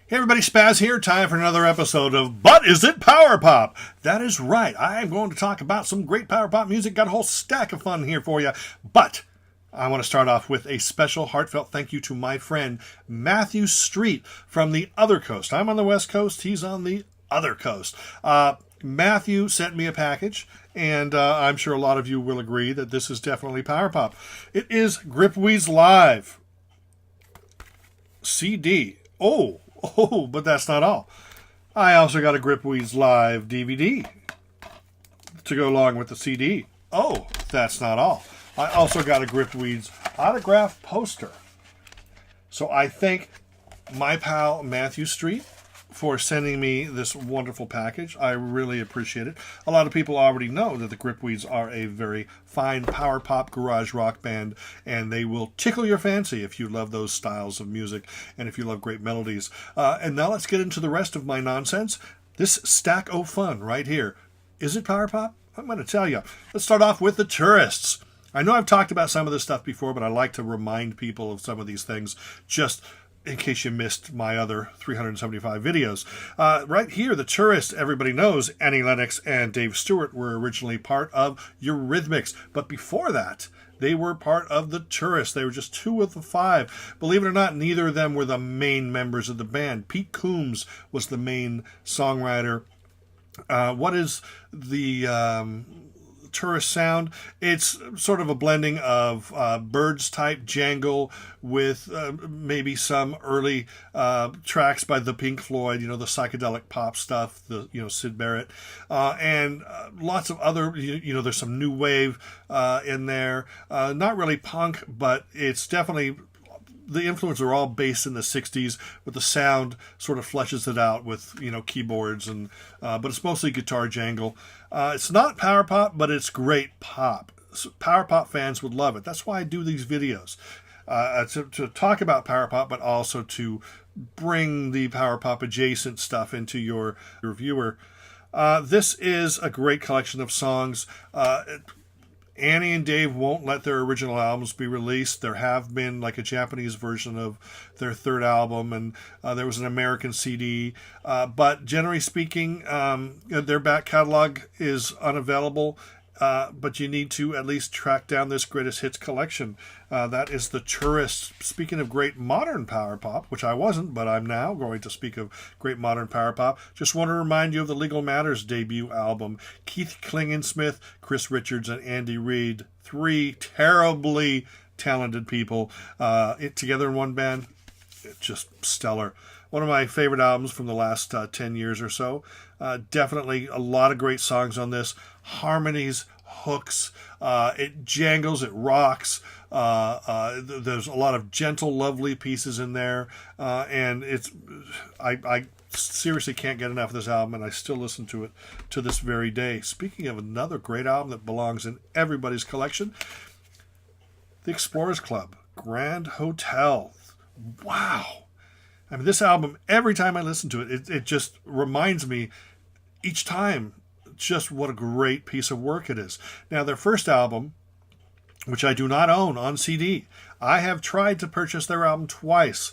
Hey everybody, SPAZ here. Time for another episode of But Is It Power Pop? That is right. I am going to talk about some great power pop music. Got a whole stack of fun here for you. But I want to start off with a special heartfelt thank you to my friend Matthew Street from the other coast. I'm on the West Coast. He's on the other coast. Matthew sent me a package, and I'm sure a lot of you will agree that this is definitely power pop. It is Gripweeds Live CD. Oh, but that's not all. I also got a Gripweeds Live DVD to go along with the CD. Oh, that's not all. I also got a Gripweeds autograph poster. So I thank my pal Matthew Street for sending me this wonderful package. I really appreciate it. A lot of people already know that the Gripweeds are a very fine power pop garage rock band, and they will tickle your fancy if you love those styles of music and if you love great melodies. And now let's get into the rest of my nonsense. This stack of fun right here. Is it power pop? I'm going to tell you. Let's start off with the Tourists. I know I've talked about some of this stuff before, but I like to remind people of some of these things just in case you missed my other 375 videos. Right here, the Tourists, everybody knows Annie Lennox and Dave Stewart were originally part of Eurythmics. But before that, they were part of the Tourists. They were just two of the five. Believe it or not, neither of them were the main members of the band. Pete Coombs was the main songwriter. What is the Tourist sound? It's sort of a blending of Birds type jangle with maybe some early tracks by the Pink Floyd, the psychedelic pop stuff, the Syd Barrett, and lots of other, there's some new wave in there. Not really punk, but it's definitely, the influences are all based in the 60s, but the sound sort of fleshes it out with, keyboards, and but it's mostly guitar jangle. It's not power pop, but it's great pop. So power pop fans would love it. That's why I do these videos, to talk about power pop, but also to bring the power pop adjacent stuff into your viewer. This is a great collection of songs. Annie and Dave won't let their original albums be released. There have been like a Japanese version of their third album, and there was an American CD. But generally speaking, their back catalog is unavailable. But you need to at least track down this greatest hits collection. That is the Tourists. Speaking of great modern power pop, which I wasn't, but I'm now going to speak of great modern power pop. Just want to remind you of the Legal Matters debut album. Keith Klingensmith, Chris Richards, and Andy Reid. Three terribly talented people together in one band. It's just stellar. One of my favorite albums from the last 10 years or so. Definitely a lot of great songs on this. Harmonies, hooks, it jangles, it rocks. There's a lot of gentle, lovely pieces in there. And I seriously can't get enough of this album, and I still listen to it to this very day. Speaking of another great album that belongs in everybody's collection, The Explorers Club, Grand Hotel. Wow. I mean, this album, every time I listen to it, it just reminds me each time just what a great piece of work it is. Now, their first album, which I do not own on CD, I have tried to purchase their album twice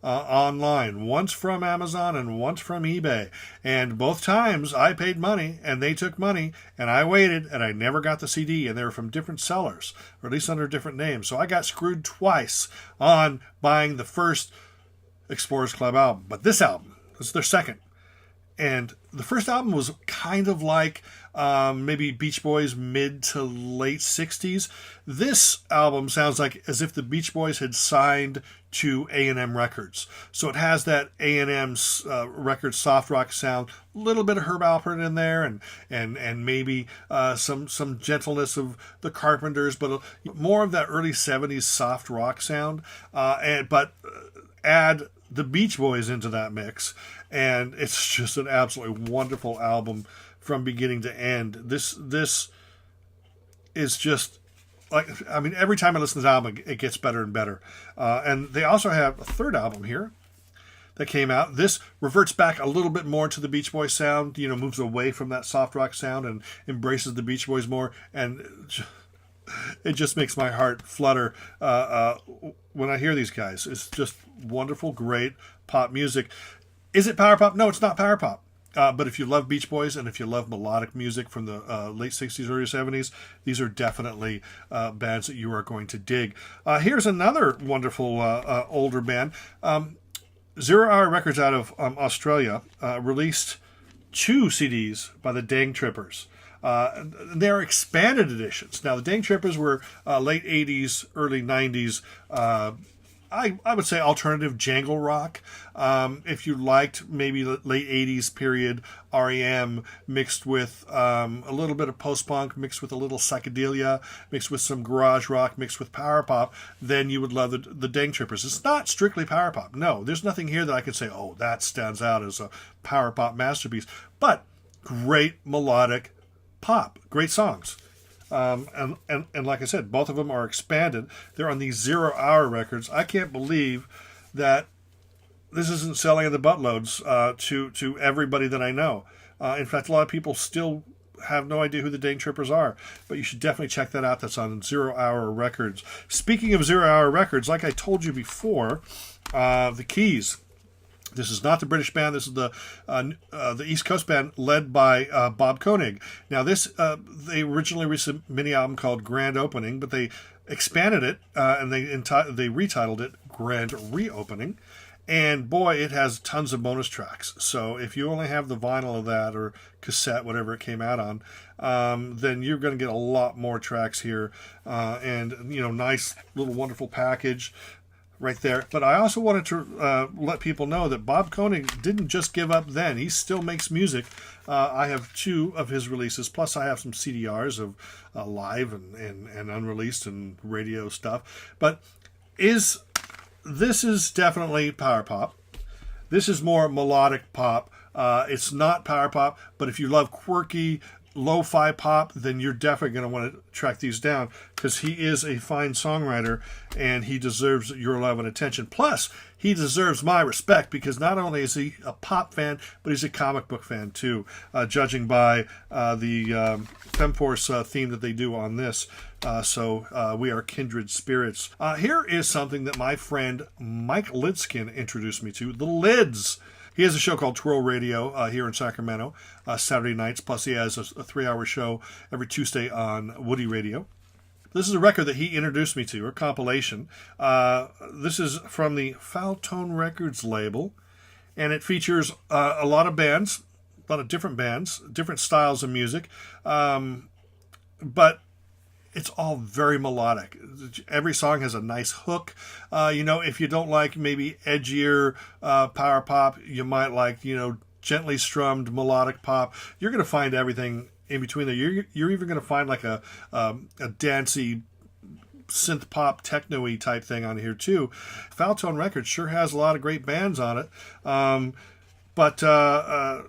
online, once from Amazon and once from eBay. And both times I paid money and they took money, and I waited and I never got the CD, and they were from different sellers, or at least under different names. So I got screwed twice on buying the first Explorers Club album. But this album is their second. And the first album was kind of like maybe Beach Boys mid to late 60s. This album sounds like as if the Beach Boys had signed to A&M Records. So it has that A&M Records soft rock sound, a little bit of Herb Alpert in there, and maybe some gentleness of the Carpenters, but more of that early 70s soft rock sound. But add the Beach Boys into that mix, and it's just an absolutely wonderful album from beginning to end. This is just like, I mean, every time I listen to this album, it gets better and better. And they also have a third album here that came out. This reverts back a little bit more to the Beach Boys sound, moves away from that soft rock sound and embraces the Beach Boys more, and it just makes my heart flutter when I hear these guys. It's just wonderful, great pop music. Is it power pop? No, it's not power pop. But if you love Beach Boys and if you love melodic music from the late 60s, early 70s, these are definitely bands that you are going to dig. Here's another wonderful older band. 0 Hour Records out of Australia released 2 CDs by the Dangtrippers. They're expanded editions. Now, the Dangtrippers were late 80s, early 90s I would say alternative jangle rock. If you liked maybe the late 80s period REM mixed with a little bit of post-punk, mixed with a little psychedelia, mixed with some garage rock, mixed with power pop, then you would love the Dangtrippers. It's not strictly power pop. No, there's nothing here that I can say, oh, that stands out as a power pop masterpiece. But great melodic pop, great songs. And like I said, both of them are expanded. They're on these 0 Hour records. I can't believe that this isn't selling in the buttloads to everybody that I know. In fact, a lot of people still have no idea who the Dangtrippers are, but you should definitely check that out. That's on 0 Hour Records. Speaking of 0 Hour Records, like I told you before, the Keys. This is not the British band. This is the East Coast band led by Bob Koenig. Now, they originally released a mini album called Grand Opening, but they expanded it and they retitled it Grand Reopening. And boy, it has tons of bonus tracks. So if you only have the vinyl of that or cassette, whatever it came out on, then you're going to get a lot more tracks here. And nice little wonderful package right there. But I also wanted to let people know that Bob Koenig didn't just give up then. He still makes music. I have 2 of his releases, plus I have some CDRs of live and unreleased and radio stuff. But this is definitely power pop. This is more melodic pop. It's not power pop, but if you love quirky, lo-fi pop, then you're definitely going to want to track these down because he is a fine songwriter and he deserves your love and attention. Plus, he deserves my respect because not only is he a pop fan, but he's a comic book fan too, judging by the Femforce theme that they do on this. So we are kindred spirits. Here is something that my friend Mike Lidskin introduced me to, the Lids. He has a show called Twirl Radio here in Sacramento, Saturday nights, plus he has a 3-hour show every Tuesday on Woody Radio. This is a record that he introduced me to, a compilation. This is from the Fowl Tone Records label, and it features a lot of bands, a lot of different bands, different styles of music, but it's all very melodic. Every song has a nice hook. If you don't like maybe edgier power pop, you might like, gently strummed melodic pop. You're going to find everything in between there. You're even going to find like a dancey synth pop techno-y type thing on here too. Fowl Tone Records sure has a lot of great bands on it. But I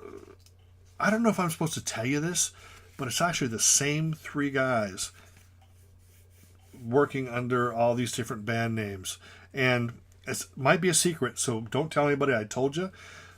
don't know if I'm supposed to tell you this, but it's actually the same 3 guys working under all these different band names, and it might be a secret, so don't tell anybody I told you.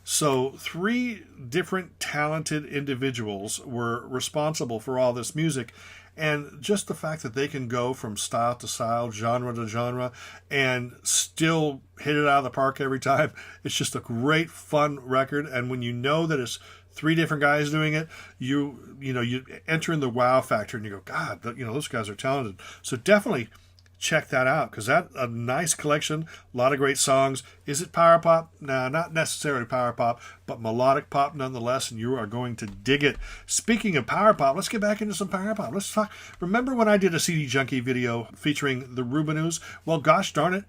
So 3 different talented individuals were responsible for all this music, and just the fact that they can go from style to style, genre to genre, and still hit it out of the park every time, it's just a great fun record. And when you know that it's 3 different guys doing it, you enter in the wow factor and you go, God, those guys are talented. So definitely check that out because that's a nice collection, a lot of great songs. Is it power pop? Nah, not necessarily power pop, but melodic pop nonetheless, and you are going to dig it. Speaking of power pop, let's get back into some power pop. Let's talk. Remember when I did a CD Junkie video featuring the Rubinoos? Well, gosh darn it,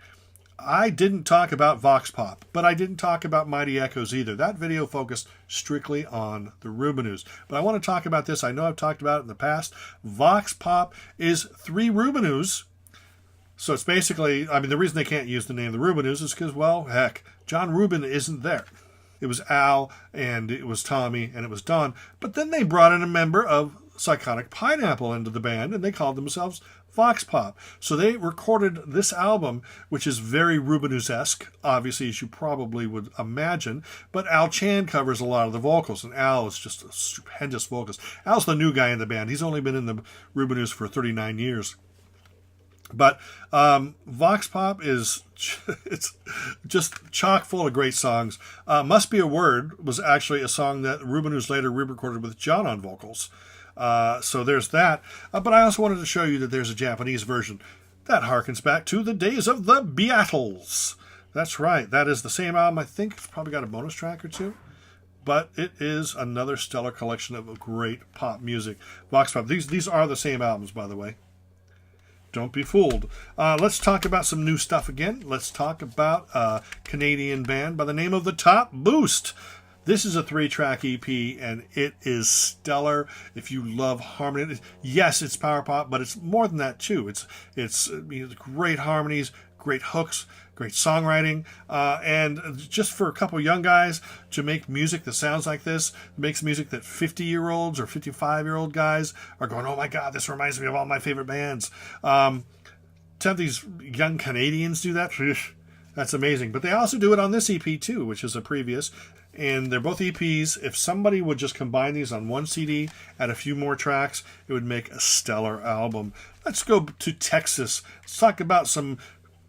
I didn't talk about Vox Pop, but I didn't talk about Mighty Echoes either. That video focused strictly on the Rubinoos. But I want to talk about this. I know I've talked about it in the past. Vox Pop is 3 Rubinoos. So it's basically, the reason they can't use the name the Rubinoos is because, well, heck, John Rubin isn't there. It was Al, and it was Tommy, and it was Don. But then they brought in a member of Psychotic Pineapple into the band, and they called themselves Vox Pop. So they recorded this album, which is very Rubinoos-esque, obviously, as you probably would imagine, but Al Chan covers a lot of the vocals, and Al is just a stupendous vocalist. Al's the new guy in the band. He's only been in the Rubinoos for 39 years. But Vox Pop is it's just chock full of great songs. Must Be a Word was actually a song that Ruben Who's later re-recorded with John on vocals. So there's that. But I also wanted to show you that there's a Japanese version that harkens back to the days of the Beatles. That's right. That is the same album. I think it's probably got a bonus track or two. But it is another stellar collection of great pop music. Vox Pop. These are the same albums, by the way. Don't be fooled. Let's talk about some new stuff again. Let's talk about a Canadian band by the name of the Top Boost. This is a 3-track EP, and it is stellar. If you love harmony, yes, it's power pop, but it's more than that too. It's great harmonies, great hooks, great songwriting, and just for a couple young guys to make music that sounds like this, makes music that 50-year-olds or 55-year-old guys are going, oh my God, this reminds me of all my favorite bands. To have these young Canadians do that, that's amazing. But they also do it on this EP too, which is a previous. And they're both EPs. If somebody would just combine these on one CD, add a few more tracks, it would make a stellar album. Let's go to Texas. Let's talk about some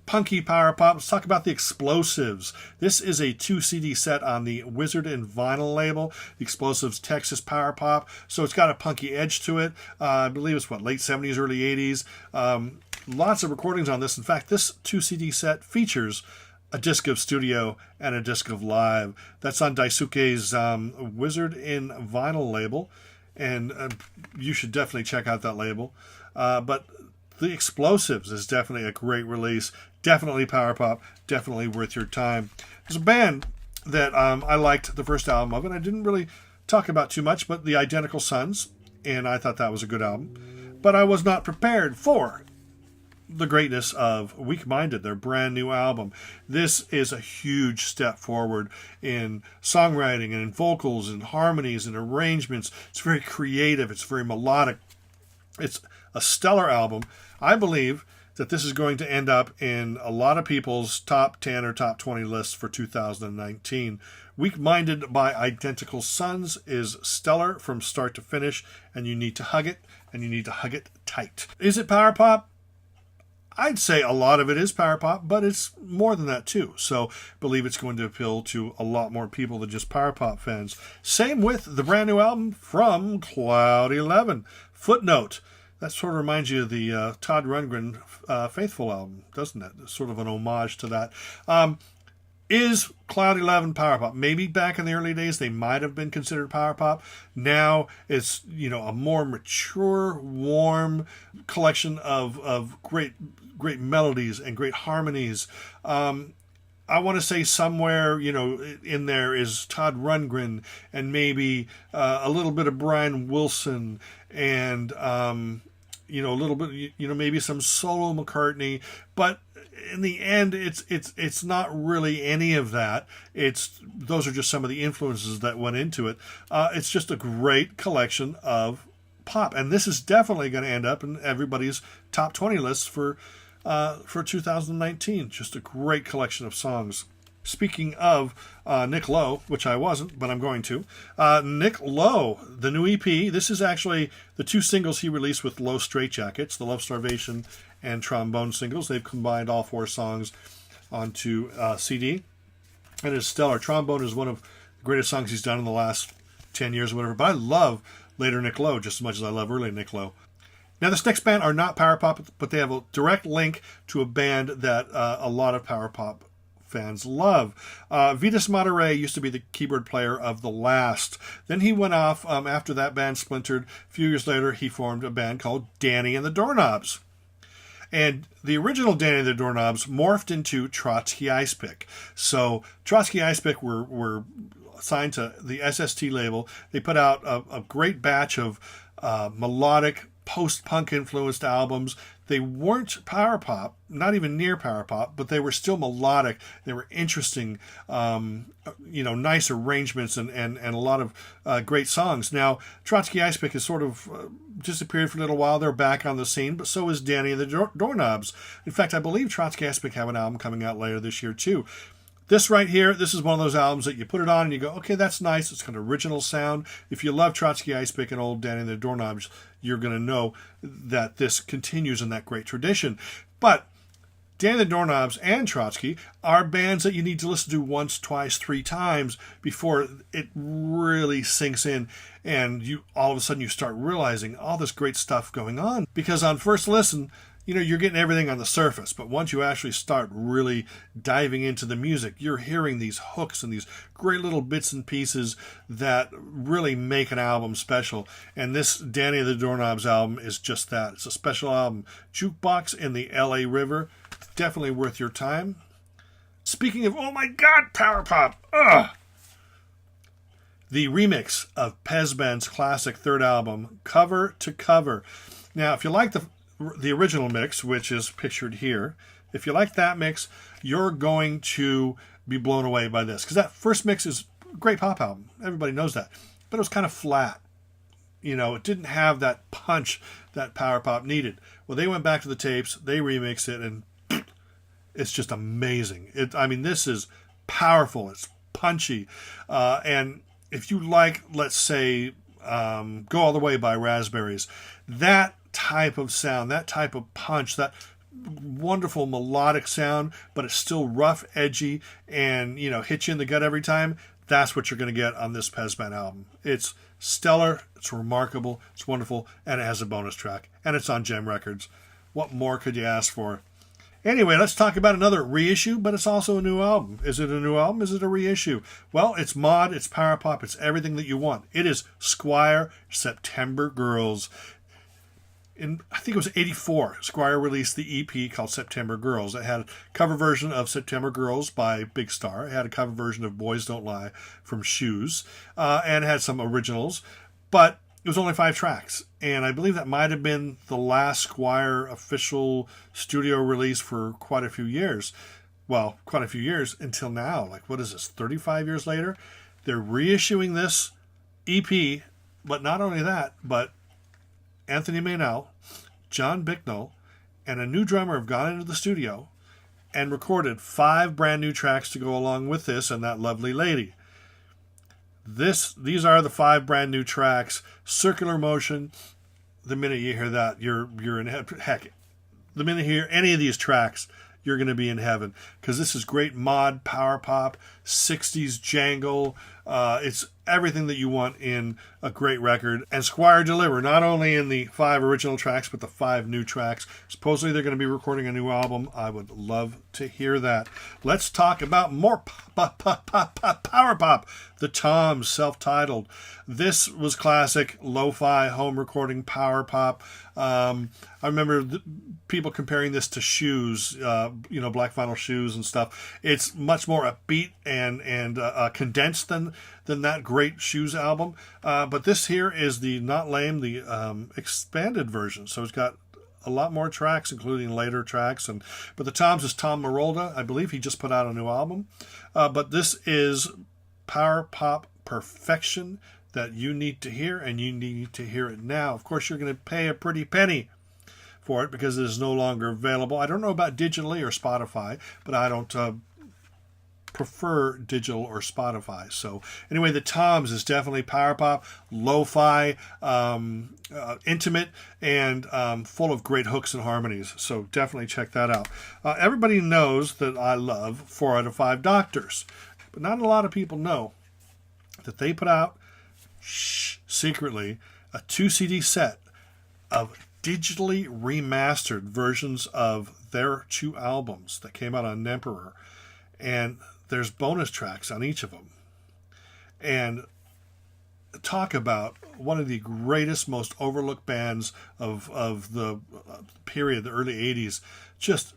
punky power pop. Let's talk about the Explosives. This is a 2 CD set on the Wizard and Vinyl label. The Explosives Texas Power Pop. So it's got a punky edge to it. I believe it's late 70s, early 80s. Lots of recordings on this. In fact, this 2 CD set features a disc of studio and a disc of live. That's on Daisuke's Wizard in Vinyl label, and you should definitely check out that label. But the Explosives is definitely a great release, definitely power pop, definitely worth your time. There's a band that I liked the first album of, and I didn't really talk about too much, but the Identical Sons, and I thought that was a good album. But I was not prepared for the greatness of Weak Minded, their brand new album. This is a huge step forward in songwriting and in vocals and harmonies and arrangements. It's very creative. It's very melodic. It's a stellar album. I believe that this is going to end up in a lot of people's top 10 or top 20 lists for 2019. Weak Minded by Identical Sons is stellar from start to finish, and you need to hug it, and you need to hug it tight. Is it power pop? I'd say a lot of it is power pop, but it's more than that too. So I believe it's going to appeal to a lot more people than just power pop fans. Same with the brand new album from Cloud 11, Footnote. That sort of reminds you of the Todd Rundgren Faithful album, doesn't it? It's sort of an homage to that. Is Cloud 11 power pop? Maybe back in the early days they might have been considered power pop. Now it's a more mature, warm collection of great melodies and great harmonies. I want to say somewhere in there is Todd Rundgren and maybe a little bit of Brian Wilson and a little bit maybe some solo McCartney, but in the end, it's not really any of that. Those are just some of the influences that went into it. It's just a great collection of pop, and this is definitely going to end up in everybody's top 20 lists for 2019. Just a great collection of songs. Speaking of Nick Lowe, which I wasn't, but I'm going to. Nick Lowe, the new EP. This is actually the 2 singles he released with Low Straitjackets, the Love Starvation and Trombone singles. They've combined all 4 songs onto CD. And it's stellar. Trombone is one of the greatest songs he's done in the last 10 years or whatever. But I love later Nick Lowe just as much as I love early Nick Lowe. Now, this next band are not power pop, but they have a direct link to a band that a lot of power pop fans love. Vitas Madurai used to be the keyboard player of The Last. Then he went off after that band splintered. A few years later, he formed a band called Danny and the Doorknobs. And the original Danny and the Doorknobs morphed into Trotsky Icepick. So Trotsky Icepick were signed to the SST label. They put out a great batch of melodic post-punk influenced albums. They weren't power pop, not even near power pop, but they were still melodic. They were interesting, nice arrangements and a lot of great songs. Now, Trotsky Icepick has sort of disappeared for a little while. They're back on the scene, but so is Danny and the Doorknobs. In fact, I believe Trotsky Icepick have an album coming out later this year too. This right here, this is one of those albums that you put it on and you go, okay, that's nice. It's got an original sound. If you love Trotsky Ice Pick and Old Danny and the Doorknobs, you're going to know that this continues in that great tradition. But Danny and the Doorknobs and Trotsky are bands that you need to listen to once, twice, three times before it really sinks in and you all of a sudden you start realizing all this great stuff going on. Because on first listen, you're getting everything on the surface, but once you actually start really diving into the music, you're hearing these hooks and these great little bits and pieces that really make an album special. And this Danny and the Doorknobs album is just that. It's a special album. Jukebox in the LA River. Definitely worth your time. Speaking of, oh my God, power pop. Ugh. The remix of Pezband's classic third album, Cover to Cover. Now, if you like the original mix, which is pictured here, if you like that mix, you're going to be blown away by this. Because that first mix is a great pop album. Everybody knows that. But it was kind of flat. It didn't have that punch that power pop needed. Well, they went back to the tapes, they remixed it, and it's just amazing. This is powerful. It's punchy. And if you like, let's say, Go All the Way by Raspberries, that type of sound, that type of punch, that wonderful melodic sound, but it's still rough, edgy, and, hits you in the gut every time, that's what you're going to get on this Pezband album. It's stellar, it's remarkable, it's wonderful, and it has a bonus track. And it's on Gem Records. What more could you ask for? Anyway, let's talk about another reissue, but it's also a new album. Is it a new album? Is it a reissue? Well, it's mod, it's power pop, it's everything that you want. It is Squire, September Girls. I think it was 84, Squire released the EP called September Girls. It had a cover version of September Girls by Big Star. It had a cover version of Boys Don't Lie from Shoes. And it had some originals. But it was only 5 tracks. And I believe that might have been the last Squire official studio release for quite a few years. Well, quite a few years until now. Like, what is this, 35 years later? They're reissuing this EP. But not only that, but Anthony Maynell, John Bicknell, and a new drummer have gone into the studio and recorded 5 brand new tracks to go along with this and that lovely lady. These are the 5 brand new tracks. Circular Motion. The minute you hear that, you're in heaven. Heck, the minute you hear any of these tracks, you're going to be in heaven, because this is great mod power pop, 60s jangle. It's everything that you want in a great record. And Squire deliver, not only in the 5 original tracks, but the 5 new tracks. Supposedly they're going to be recording a new album. I would love to hear that. Let's talk about more power pop. The Toms, self-titled. This was classic lo-fi home recording power pop. I remember people comparing this to Shoes, Black Vinyl Shoes and stuff. It's much more upbeat and condensed than that great Shoes album. But this here is the Not Lame, the expanded version. So it's got a lot more tracks, including later tracks. But the Toms is Tom Marolda. I believe he just put out a new album. But this is power pop perfection that you need to hear, and you need to hear it now. Of course, you're going to pay a pretty penny for it because it is no longer available. I don't know about digitally or Spotify, but I don't prefer digital or Spotify. So anyway, the Toms is definitely power pop, lo-fi, intimate, and full of great hooks and harmonies. So definitely check that out. Everybody knows that I love 4 out of 5 Doctors, but not a lot of people know that they put out secretly a 2 CD set of digitally remastered versions of their 2 albums that came out on Emperor, and there's bonus tracks on each of them. And talk about one of the greatest, most overlooked bands of the period, the early 80s. Just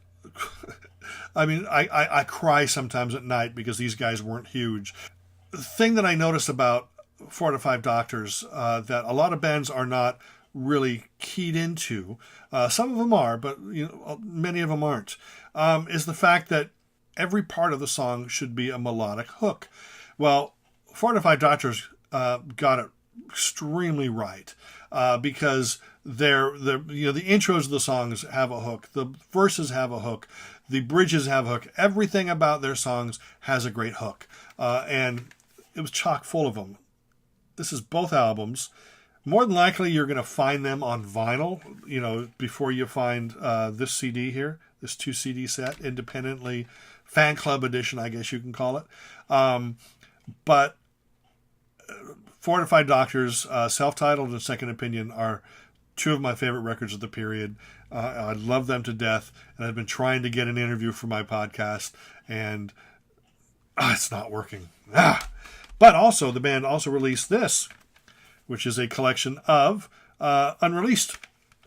I cry sometimes at night because these guys weren't huge. The thing that I noticed about 4 out of 5 Doctors that a lot of bands are not really keyed into, some of them are, but many of them aren't, is the fact that every part of the song should be a melodic hook. Well, 4 out of 5 Doctors got it extremely right. because the intros of the songs have a hook, the verses have a hook, the bridges have a hook. Everything about their songs has a great hook, and it was chock full of them. This is both albums. More than likely, you're going to find them on vinyl, before you find this CD here, this 2 CD set, independently, fan club edition, I guess you can call it. But Fortified Doctors, Self-Titled and Second Opinion are two of my favorite records of the period. I love them to death, and I've been trying to get an interview for my podcast, and it's not working. But also, the band also released this, which is a collection of unreleased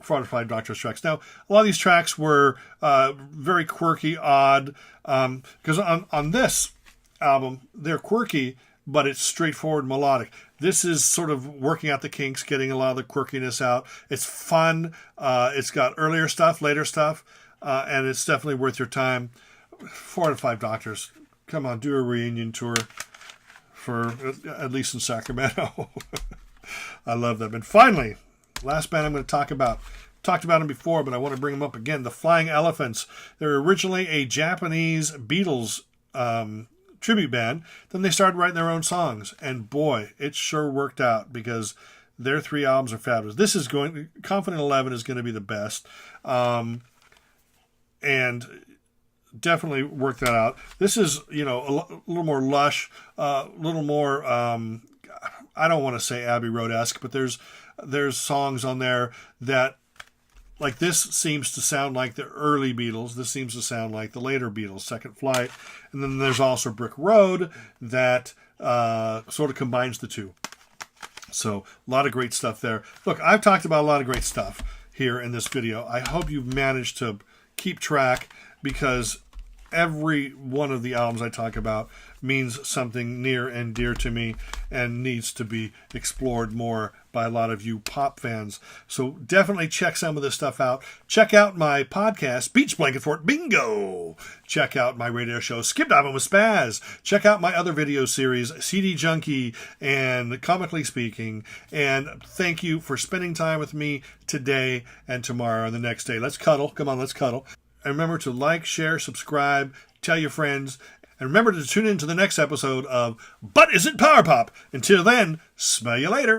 Fortified Doctors tracks. Now, a lot of these tracks were very quirky, odd, because on this album, they're quirky, but it's straightforward melodic. This is sort of working out the kinks, getting a lot of the quirkiness out. It's fun. It's got earlier stuff, later stuff, and it's definitely worth your time. Fortified Doctors, come on, do a reunion tour for at least in Sacramento. I love them. And finally, last band I'm going to talk about. Talked about them before, but I want to bring them up again. The Flying Elephants. They're originally a Japanese Beatles tribute band. Then they started writing their own songs, and boy, it sure worked out because their 3 albums are fabulous. This is Confident 11 is going to be the best, and definitely work that out. This is a little more lush, a little more. I don't want to say Abbey Road-esque, but there's songs on there that, like, this seems to sound like the early Beatles. This seems to sound like the later Beatles, Second Flight. And then there's also Brick Road that sort of combines the two. So a lot of great stuff there. Look, I've talked about a lot of great stuff here in this video. I hope you've managed to keep track, because every one of the albums I talk about means something near and dear to me and needs to be explored more by a lot of you pop fans. So definitely check some of this stuff out. Check out my podcast, Beach Blanket Fort Bingo. Check out my radio show, Skip Diving with SPAZ. Check out my other video series, CD Junkie and Comically Speaking. And thank you for spending time with me today and tomorrow and the next day. Let's cuddle. Come on, let's cuddle. And remember to like, share, subscribe, tell your friends, and remember to tune in to the next episode of But Is It Power Pop? Until then, smell you later.